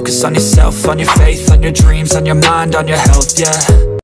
Focus on yourself, on your faith, on your dreams, on your mind, on your health, yeah.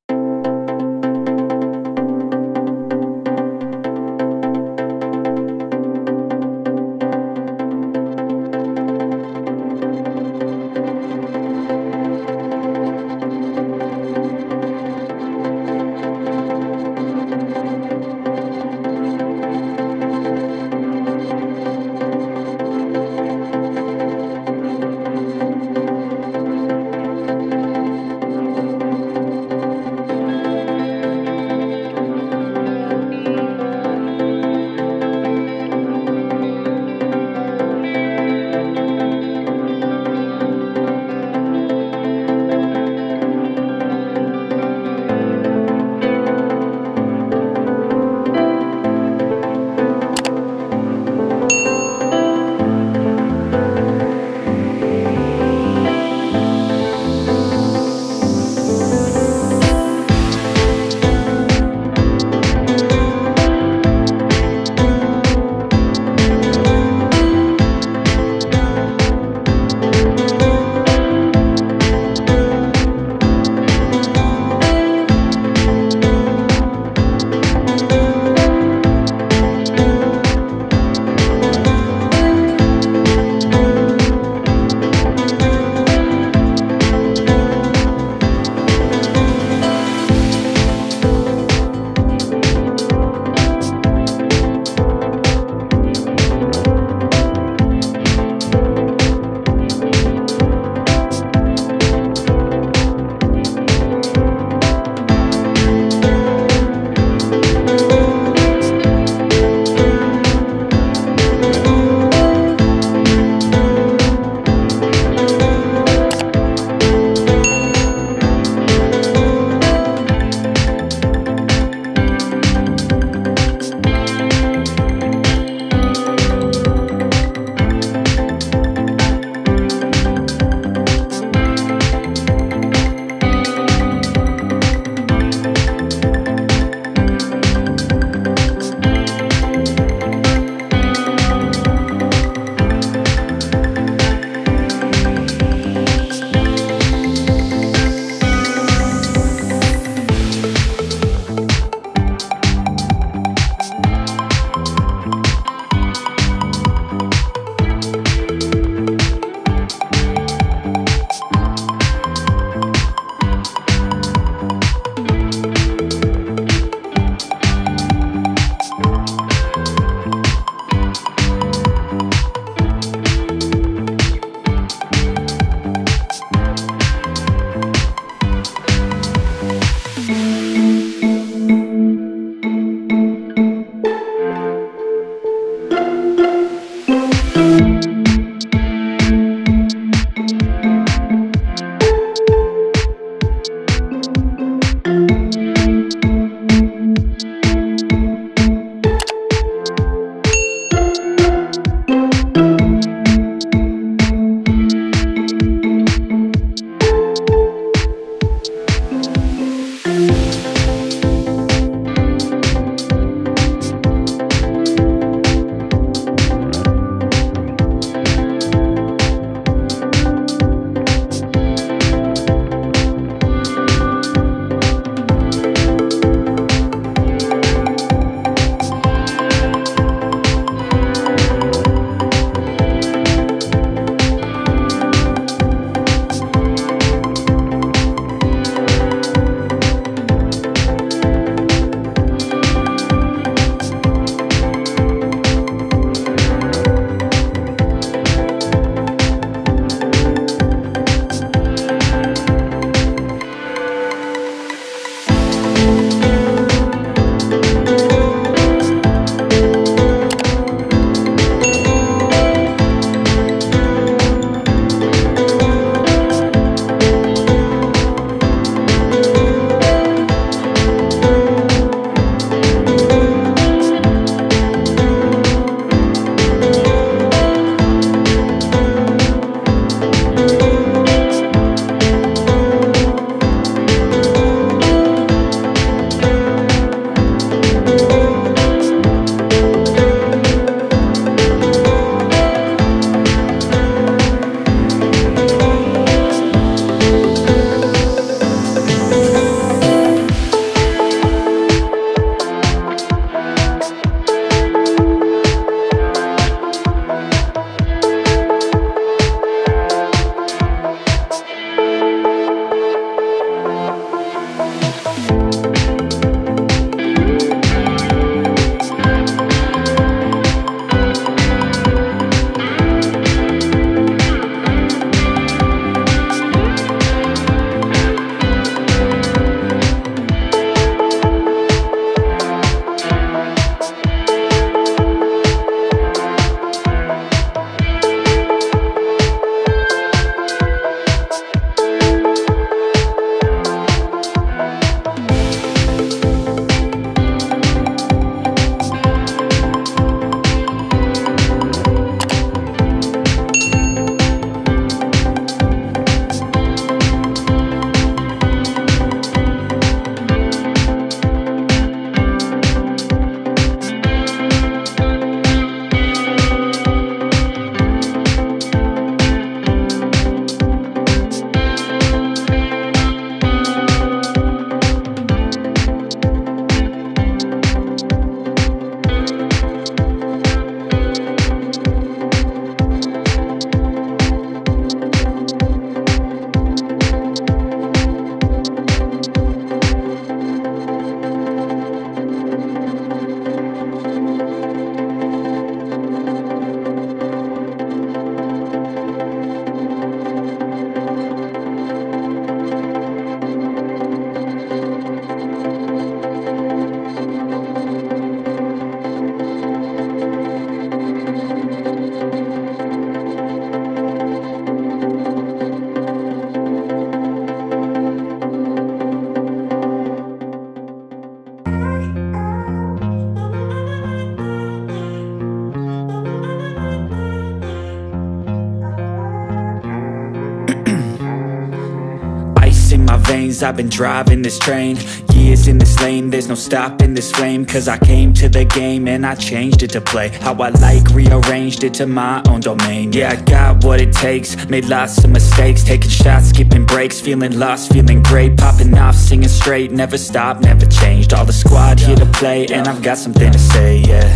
veins, I've been driving this train. Years in this lane, there's no stopping this flame. Cause I came to the game and I changed it to play how I like, rearranged it to my own domain. Yeah, I got what it takes, made lots of mistakes, taking shots, skipping breaks, feeling lost, feeling great, popping off, singing straight, never stopped, never changed. All the squad here to play, and I've got something to say, yeah.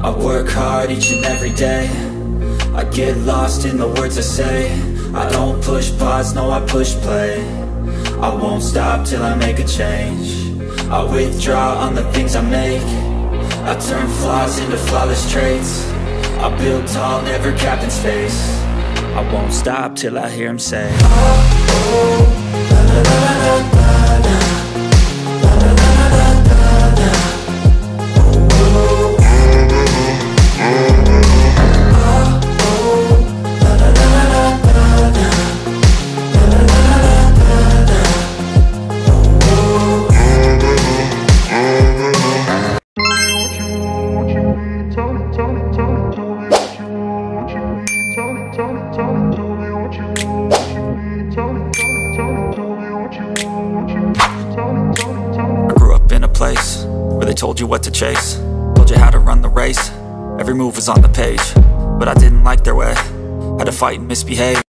I work hard each and every day, I get lost in the words I say. I don't push pause, no I push play. I won't stop till I make a change. I withdraw on the things I make. I turn flaws into flawless traits. I build tall, never capped in space. I won't stop till I hear him say, oh, oh, la, la, la, la, la, la, la, la, la, la, la, la, la. Told you what to chase, told you how to run the race. Every move was on the page, but I didn't like their way. Had to fight and misbehave.